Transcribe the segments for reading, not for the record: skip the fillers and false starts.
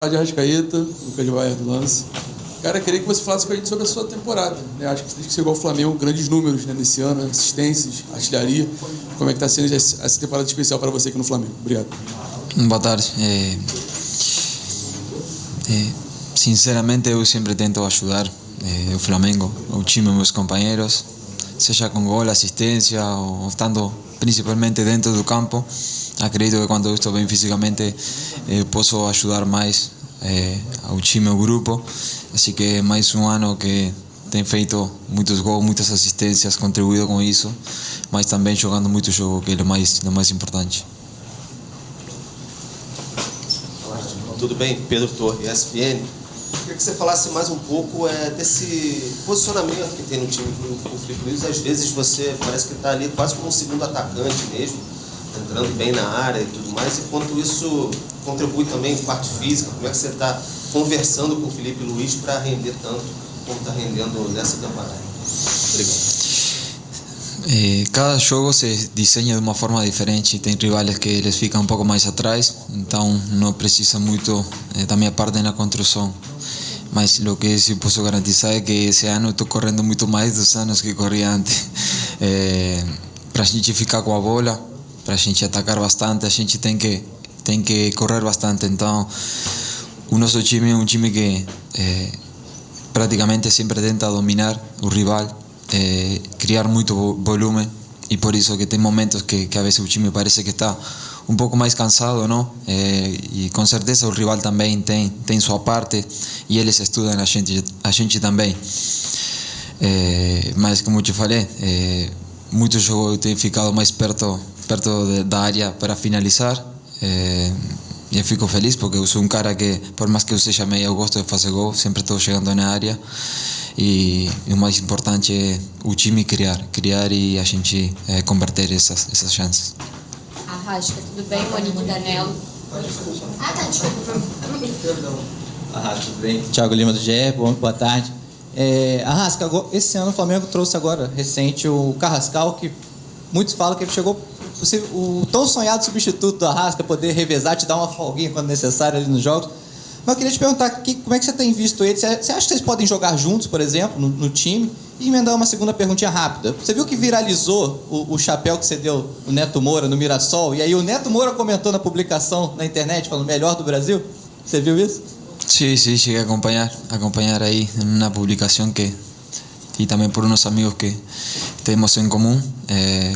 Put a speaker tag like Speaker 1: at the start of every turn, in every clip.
Speaker 1: De Arrascaeta, Lucas Baia do Lance. Cara, queria que você falasse com a gente sobre a sua temporada, né? Acho que desde que chegou ao Flamengo, grandes números, né, nesse ano, assistências, artilharia. Como é que está sendo essa temporada especial para você aqui no Flamengo? Obrigado.
Speaker 2: Boa tarde. Sinceramente, eu sempre tento ajudar o Flamengo, o time, meus companheiros, seja com gol, assistência ou estando principalmente dentro do campo. Acredito que quando eu estou bem fisicamente posso ajudar mais ao time, ao grupo. Assim que mais um ano que tem feito muitos gols, muitas assistências, contribuído com isso, mas também jogando muito jogo, que é o mais importante.
Speaker 3: Tudo bem? Pedro Torre, ESPN. Queria que você falasse mais um pouco desse posicionamento que tem no time do Filipe Luís. Às vezes você parece que está ali quase como um segundo atacante mesmo, entrando bem na área e tudo mais, e quanto isso contribui também em parte física. Como é que você está conversando com o Filipe Luís para render tanto como está rendendo nessa temporada? Obrigado.
Speaker 2: Cada jogo se desenha de uma forma diferente. Tem rivais que eles ficam um pouco mais atrás, então não precisa muito da minha parte na construção. Mas o que eu posso garantizar é que esse ano eu estou correndo muito mais dos anos que corria antes. Para a gente ficar com a bola, para a gente atacar bastante, a gente tem que correr bastante. Então, o nosso time é um time que praticamente sempre tenta dominar o rival, criar muito volume, e por isso que tem momentos que a vezes o time parece que está um pouco mais cansado, não? E com certeza o rival também tem sua parte e eles estudam a gente também. Mas como eu te falei, muitos jogos eu tenho ficado mais perto da área para finalizar. E eu fico feliz porque eu sou um cara que, por mais que eu seja meio, eu gosto de fazer gol, sempre estou chegando na área. E o mais importante é o time criar e a gente converter essas chances.
Speaker 4: Arrasca, tudo bem? Monique Danello. Desculpa.
Speaker 5: Arrasca, tudo bem? Thiago Lima do GE, boa tarde. Arrasca, esse ano o Flamengo trouxe agora, recente, o Carrascal, que muitos falam que ele chegou o tão sonhado substituto do Arrasca, poder revezar, te dar uma folguinha quando necessário ali nos jogos. Mas eu queria te perguntar, como é que você tem visto ele? Você acha que vocês podem jogar juntos, por exemplo, no time? E emendar uma segunda perguntinha rápida. Você viu que viralizou o chapéu que você deu o Neto Moura no Mirassol? E aí o Neto Moura comentou na publicação na internet, falando melhor do Brasil? Você viu isso?
Speaker 2: Sí, cheguei a acompanhar aí na publicação e também por uns amigos que temos em comum.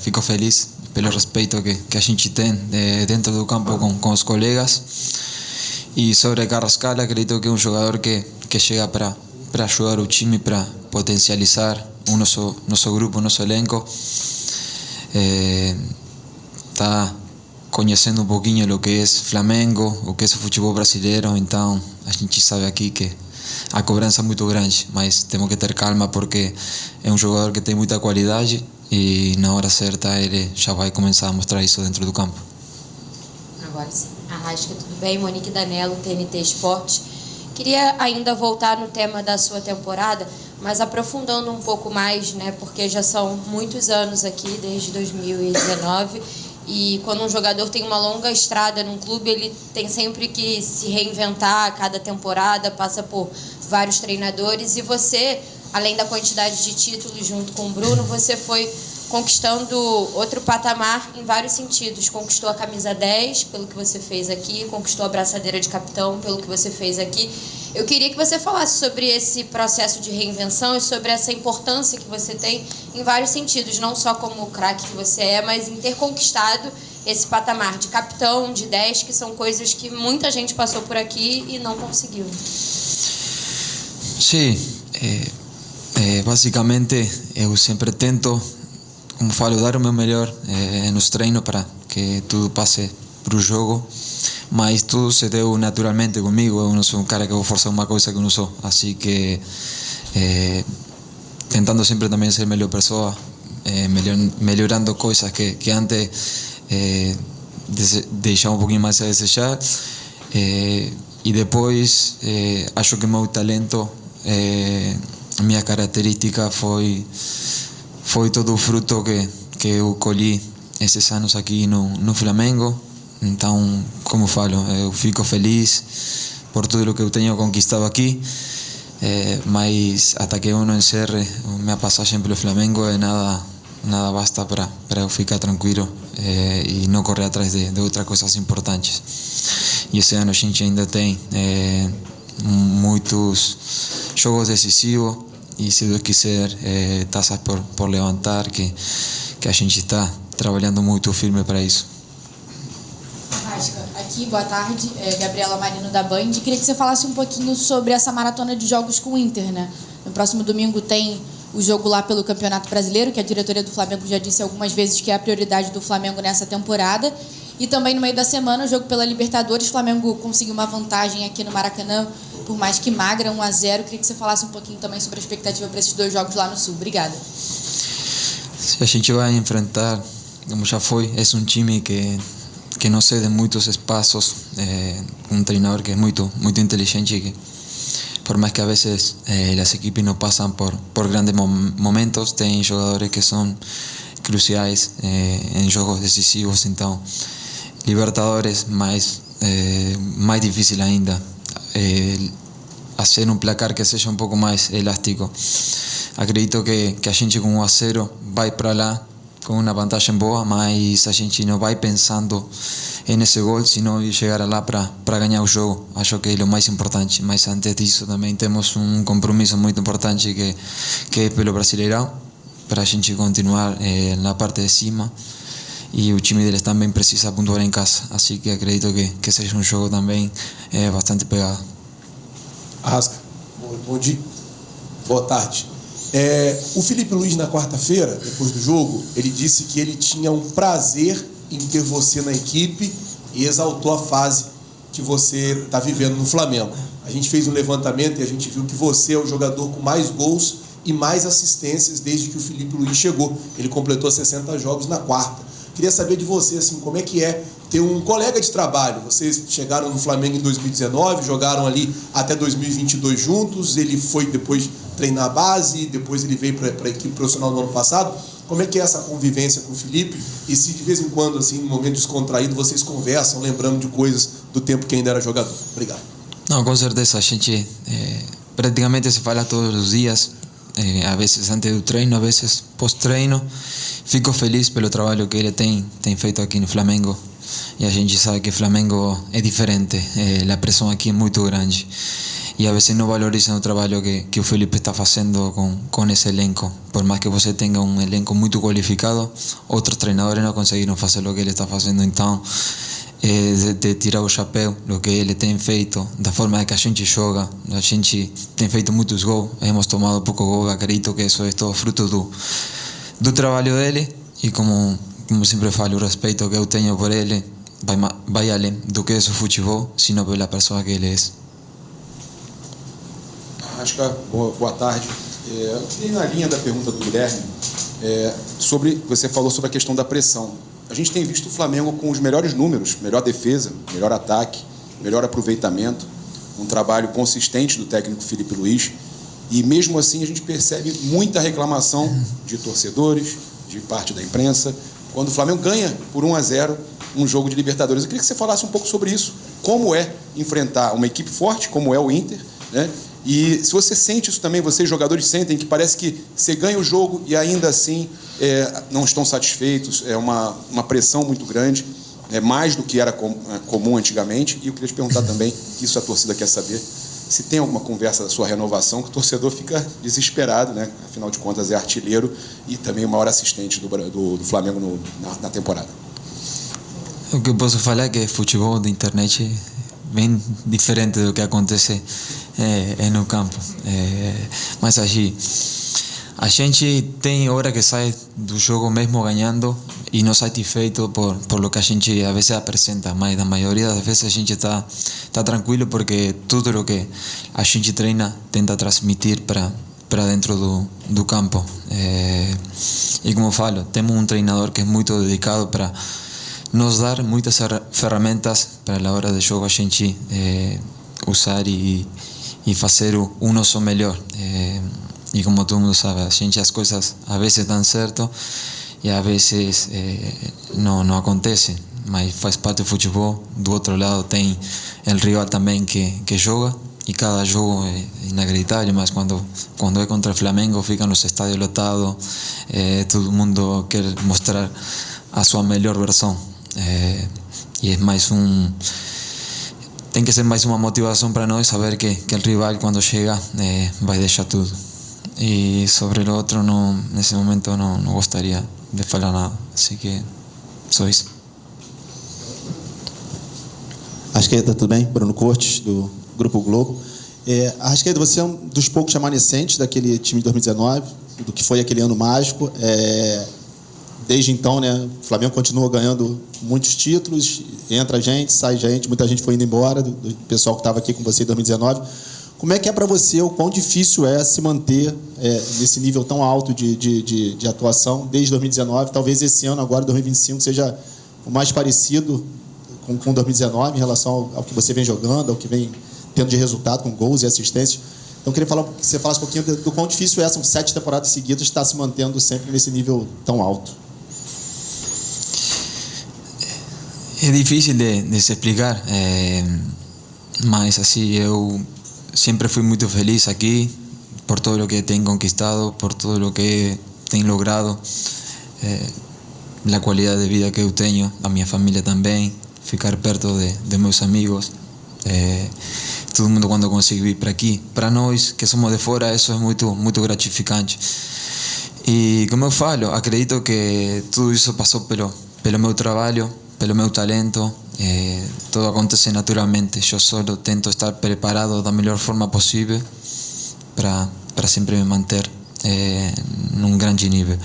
Speaker 2: Fico feliz pelo respeito que a gente tem dentro do campo com os colegas. E sobre Carrascal, acredito que é um jogador que chega para ajudar o time, para potencializar o nosso grupo, o nosso elenco. Está conhecendo um pouquinho o que é Flamengo, o que é o futebol brasileiro, então a gente sabe aqui que a cobrança é muito grande, mas temos que ter calma porque é um jogador que tem muita qualidade e na hora certa ele já vai começar a mostrar isso dentro do campo.
Speaker 4: Agora sim. Arrasca, tudo bem? Monique Danello, TNT Esportes. Queria ainda voltar no tema da sua temporada, mas aprofundando um pouco mais, né? Porque já são muitos anos aqui, desde 2019, e quando um jogador tem uma longa estrada num clube, ele tem sempre que se reinventar a cada temporada, passa por vários treinadores, e você, além da quantidade de títulos junto com o Bruno, você foi conquistando outro patamar em vários sentidos. Conquistou a camisa 10 pelo que você fez aqui, conquistou a braçadeira de capitão pelo que você fez aqui. Eu queria que você falasse sobre esse processo de reinvenção e sobre essa importância que você tem em vários sentidos, não só como o craque que você é, mas em ter conquistado esse patamar de capitão, de 10, que são coisas que muita gente passou por aqui e não conseguiu.
Speaker 2: Sim, basicamente eu sempre tento, como falo, dar o meu melhor nos treinos para que tudo passe para o jogo, mas tudo se deu naturalmente comigo. Eu não sou um cara que vou forçar uma coisa que eu não sou, assim que tentando sempre também ser melhor pessoa, melhorando coisas que antes deixava um pouquinho mais a desejar, e depois acho que meu talento, minha característica foi todo o fruto que eu colhi esses anos aqui no Flamengo. Então, como falo, eu fico feliz por tudo o que eu tenho conquistado aqui. Mas até que eu não encerre minha passagem pelo Flamengo, nada basta para eu ficar tranquilo e não correr atrás de outras coisas importantes. E esse ano a gente ainda tem muitos jogos decisivos e, se Deus quiser, taças por levantar, que a gente está trabalhando muito firme para isso.
Speaker 6: Aqui, boa tarde, Gabriela Marino da Band. Queria que você falasse um pouquinho sobre essa maratona de jogos com o Inter, né? No próximo domingo tem o jogo lá pelo Campeonato Brasileiro, que a diretoria do Flamengo já disse algumas vezes que é a prioridade do Flamengo nessa temporada. E também no meio da semana o jogo pela Libertadores. O Flamengo conseguiu uma vantagem aqui no Maracanã, por mais que magra, 1-0. Queria que você falasse um pouquinho também sobre a expectativa para esses dois jogos lá no Sul. Obrigada.
Speaker 2: A gente vai enfrentar, como já foi, é um time que não cede muitos espaços, um treinador que é muito inteligente, que por mais que a vezes as equipes não passam por grandes momentos, tem jogadores que são cruciais em jogos decisivos. Então, Libertadores mais difícil ainda, fazer um placar que seja um pouco mais elástico. Acredito que a gente com 1-0 vai para lá com uma vantagem boa, mas a gente não vai pensando nesse gol, senão chegar lá para ganhar o jogo. Acho que é o mais importante, mas antes disso também temos um compromisso muito importante que é pelo Brasileirão, para a gente continuar na parte de cima, e o time deles também precisa pontuar em casa, assim que acredito que seja um jogo também bastante pegado.
Speaker 7: Arrasca, bom dia, boa tarde. O Filipe Luís, na quarta-feira, depois do jogo, ele disse que ele tinha um prazer em ter você na equipe e exaltou a fase que você está vivendo no Flamengo. A gente fez um levantamento e a gente viu que você é o jogador com mais gols e mais assistências desde que o Filipe Luís chegou. Ele completou 60 jogos na quarta. Queria saber de você, assim, como é que é ter um colega de trabalho. Vocês chegaram no Flamengo em 2019, jogaram ali até 2022 juntos, ele foi depois treinar a base, depois ele veio para a equipe profissional no ano passado. Como é que é essa convivência com o Filipe? E se de vez em quando, assim, em momento descontraído, vocês conversam, lembrando de coisas do tempo que ainda era jogador? Obrigado.
Speaker 2: Não, com certeza, a gente praticamente se fala todos os dias, a vezes antes do treino, a vezes pós-treino. Fico feliz pelo trabalho que ele tem feito aqui no Flamengo, e a gente sabe que o Flamengo é diferente, a pressão aqui é muito grande, e a vezes não valorizam o trabalho que o Felipe está fazendo com esse elenco. Por mais que você tenha um elenco muito qualificado, outros treinadores não conseguiram fazer o que ele está fazendo. Então, de tirar o chapéu, o que ele tem feito, da forma que a gente joga. A gente tem feito muitos gols, hemos tomado pouco gol. Acredito que isso é todo fruto do trabalho dele, e como sempre falo, o respeito que eu tenho por ele vai além do que é o futebol, sino pela pessoa que ele é.
Speaker 8: Arrasca, boa tarde. E na linha da pergunta do Guilherme, você falou sobre a questão da pressão. A gente tem visto o Flamengo com os melhores números, melhor defesa, melhor ataque, melhor aproveitamento, um trabalho consistente do técnico Filipe Luís, e mesmo assim a gente percebe muita reclamação de torcedores, de parte da imprensa, quando o Flamengo ganha por 1-0 um jogo de Libertadores. Eu queria que você falasse um pouco sobre isso, como é enfrentar uma equipe forte, como é o Inter, né? E se você sente isso também, vocês jogadores sentem que parece que você ganha o jogo e ainda assim não estão satisfeitos, é uma pressão muito grande, mais do que era comum antigamente. E eu queria te perguntar também, isso a torcida quer saber, se tem alguma conversa da sua renovação, que o torcedor fica desesperado, né? Afinal de contas é artilheiro e também o maior assistente do Flamengo na temporada.
Speaker 2: O que eu posso falar é que futebol da internet bem diferente do que acontece no campo, mas a gente tem hora que sai do jogo mesmo ganhando e não satisfeito por lo que a gente a vezes apresenta, mas na maioria das vezes a gente está tranquilo, porque tudo o que a gente treina tenta transmitir para dentro do campo, e como falo, temos um treinador que é muito dedicado para nos dar muitas ferramentas para a hora de jogo a gente usar e fazer o nosso melhor. E como todo mundo sabe, as coisas a vezes dão certo e a vezes não acontecem. mas faz parte do futebol. Do outro lado tem o rival também que joga, e cada jogo é inacreditável, mas quando é contra o Flamengo ficam os estádios lotados, todo mundo quer mostrar a sua melhor versão, e é mais tem que ser mais uma motivação para nós saber que o rival quando chega vai deixar tudo. E sobre o outro, nesse momento não gostaria de falar nada, assim que só isso.
Speaker 9: Arrascaeta, tudo bem? Bruno Cortes, do Grupo Globo. Arrascaeta, você é um dos poucos remanescentes daquele time de 2019, do que foi aquele ano mágico. Desde então, né, o Flamengo continua ganhando muitos títulos, entra gente, sai gente, muita gente foi indo embora, do pessoal que estava aqui com você em 2019. Como é que é para você, o quão difícil é se manter nesse nível tão alto de atuação desde 2019? Talvez esse ano, agora, 2025, seja o mais parecido com 2019 em relação ao que você vem jogando, ao que vem tendo de resultado com gols e assistências. Então, eu queria que você falasse um pouquinho do quão difícil é, são 7 temporadas seguidas, estar se mantendo sempre nesse nível tão alto.
Speaker 2: É difícil de se explicar, mas assim, eu sempre fui muito feliz aqui por todo o que tenho conquistado, por todo o que tenho logrado, a qualidade de vida que eu tenho, a minha família também, ficar perto de meus amigos, todo mundo quando consegue vir para aqui. Para nós que somos de fora, isso é muito gratificante. E como eu falo, acredito que tudo isso passou pelo meu trabalho, pelo meu talento, todo acontece naturalmente. Eu só tento estar preparado da melhor forma possível para sempre me manter num grande nível.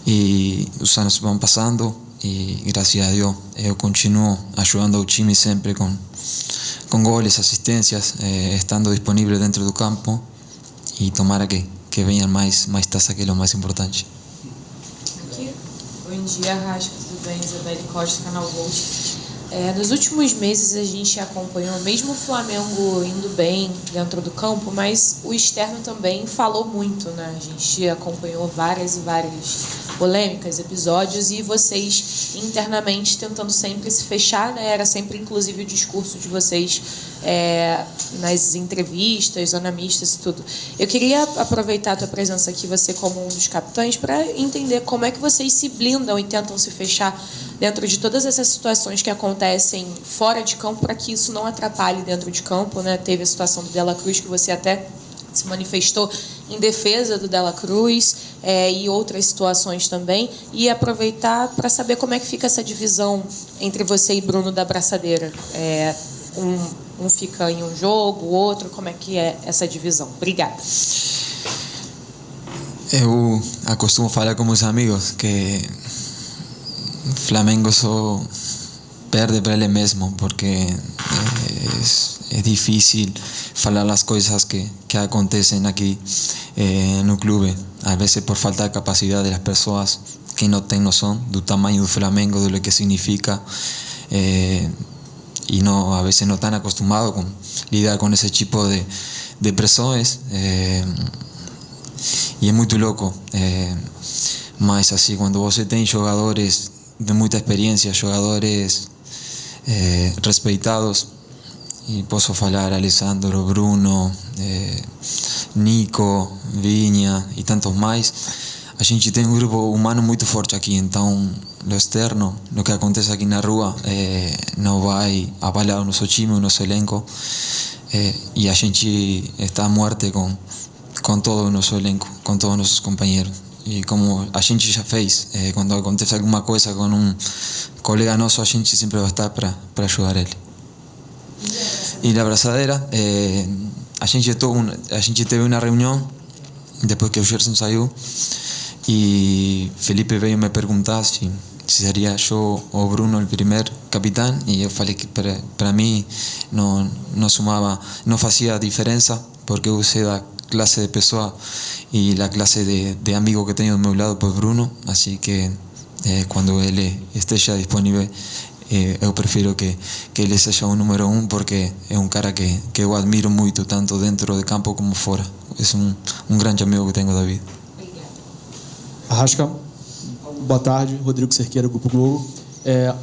Speaker 2: E os anos vão passando e, graças a Deus, eu continuo ajudando o time sempre com goles, assistências, estando disponível dentro do campo, e tomara que venham mais taças, que é o mais importante.
Speaker 10: Aqui. Bom dia, Arrasca, tudo bem? Isabelle Costa, Canal Volt. Nos últimos meses a gente acompanhou, mesmo o Flamengo indo bem dentro do campo, mas o externo também falou muito, né? A gente acompanhou várias polêmicas, episódios, e vocês internamente tentando sempre se fechar, né? Era sempre, inclusive, o discurso de vocês nas entrevistas, analistas e tudo. Eu queria aproveitar a tua presença aqui, você como um dos capitães, para entender como é que vocês se blindam e tentam se fechar dentro de todas essas situações que acontecem fora de campo, para que isso não atrapalhe dentro de campo, né? Teve a situação do Dela Cruz, que você até se manifestou em defesa do Dela Cruz, e outras situações também, e aproveitar para saber como é que fica essa divisão entre você e Bruno da Braçadeira. Um fica em um jogo, o outro, como é que é essa divisão? Obrigada.
Speaker 2: Eu acostumo falar com meus amigos que o Flamengo só perde para ele mesmo, porque é difícil falar as coisas que acontecem aqui no clube, às vezes por falta de capacidade das pessoas que não têm noção do tamanho do Flamengo, do que significa, e não, a veces no están acostumados con lidar con ese tipo de pressões, e é muito louco, mas assim, quando você tem jogadores de muita experiência, jogadores respeitados, e posso falar Alessandro, Bruno, Nico, Vinha e tantos mais, a gente tem um grupo humano muito forte aqui, então o externo, o que acontece aqui na rua, não vai abalar o nosso time, o nosso elenco, e a gente está a muerte com todo o nosso elenco, com todos os nossos companheiros. E como a gente já fez, quando acontece alguma coisa com um colega nosso, a gente sempre vai estar para ajudar ele. E na abraçadeira, a gente teve uma reunião depois que o Gerson saiu, e Felipe veio me perguntar se seria eu ou Bruno o primeiro capitão, e eu falei que para mim não sumava, não fazia diferença, porque eu sei da classe de pessoa e a classe de amigo que tenho do meu lado por Bruno, assim que quando ele esteja disponível, eu prefiro que ele seja o número 1, porque é um cara que eu admiro muito, tanto dentro de campo como fora. É um grande amigo que tenho da vida.
Speaker 11: Arrasca, boa tarde, Rodrigo Cerqueira, Grupo Globo.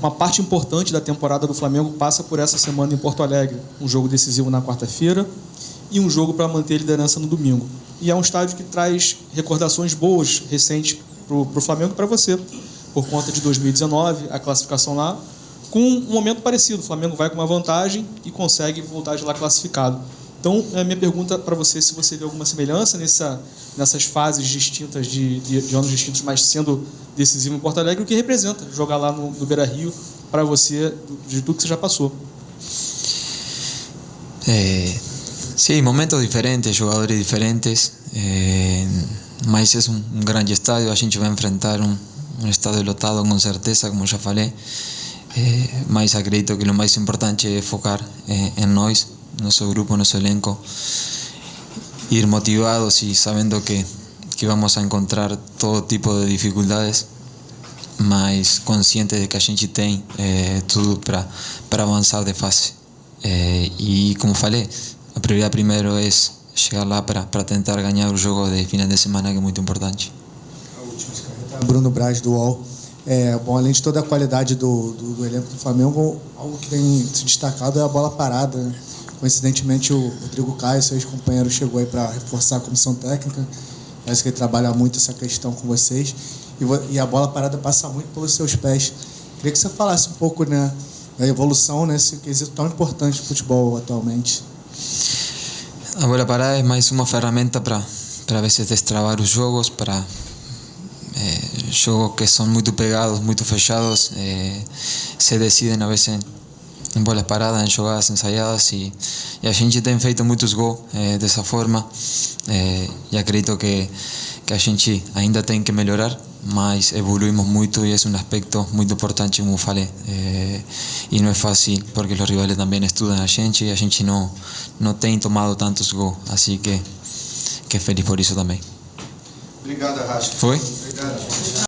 Speaker 11: Uma parte importante da temporada do Flamengo passa por essa semana em Porto Alegre. Um jogo decisivo na quarta-feira e um jogo para manter a liderança no domingo. E é um estádio que traz recordações boas, recentes, para o Flamengo e para você, por conta de 2019, a classificação lá, com um momento parecido. O Flamengo vai com uma vantagem e consegue voltar de lá classificado. Então, a minha pergunta para você, se você vê alguma semelhança nessas fases distintas, de anos distintos, mas sendo decisivo em Porto Alegre, o que representa jogar lá no Beira-Rio para você, de tudo que você já passou.
Speaker 2: Sí, momentos diferentes, jogadores diferentes, mas é um grande estádio, a gente vai enfrentar um estádio lotado com certeza, como já falei, mas acredito que o mais importante é focar em nós, nosso grupo, nosso elenco, ir motivados y sabiendo que vamos a encontrar todo tipo de dificuldades, mas conscientes de que a gente tem tudo para avançar de fase. E como falei, a prioridade primeiro é chegar lá para tentar ganhar o jogo de final de semana, que é muito importante.
Speaker 12: Bruno Braz, do UOL. Bom, além de toda a qualidade do elenco do Flamengo, algo que tem se destacado é a bola parada, né? Coincidentemente, o Rodrigo Caio, seu ex-companheiro, chegou aí para reforçar a comissão técnica. Parece que ele trabalha muito essa questão com vocês. E a bola parada passa muito pelos seus pés. Queria que você falasse um pouco, né, da evolução nesse quesito tão importante do futebol atualmente.
Speaker 2: A bola parada é mais uma ferramenta para a vezes destravar os jogos, para jogos que são muito pegados, muito fechados, se decidem a vezes em bolas paradas, em jogadas ensaiadas, e a gente tem feito muitos gols dessa forma, e acredito que a gente ainda tem que melhorar, mas evoluímos muito e é um aspecto muito importante, como falei, e não é fácil porque os rivais também estudam a gente e a gente não tem tomado tantos gols, assim que feliz por isso também.
Speaker 8: Obrigado, Arrasca.
Speaker 2: Foi?
Speaker 8: Obrigado.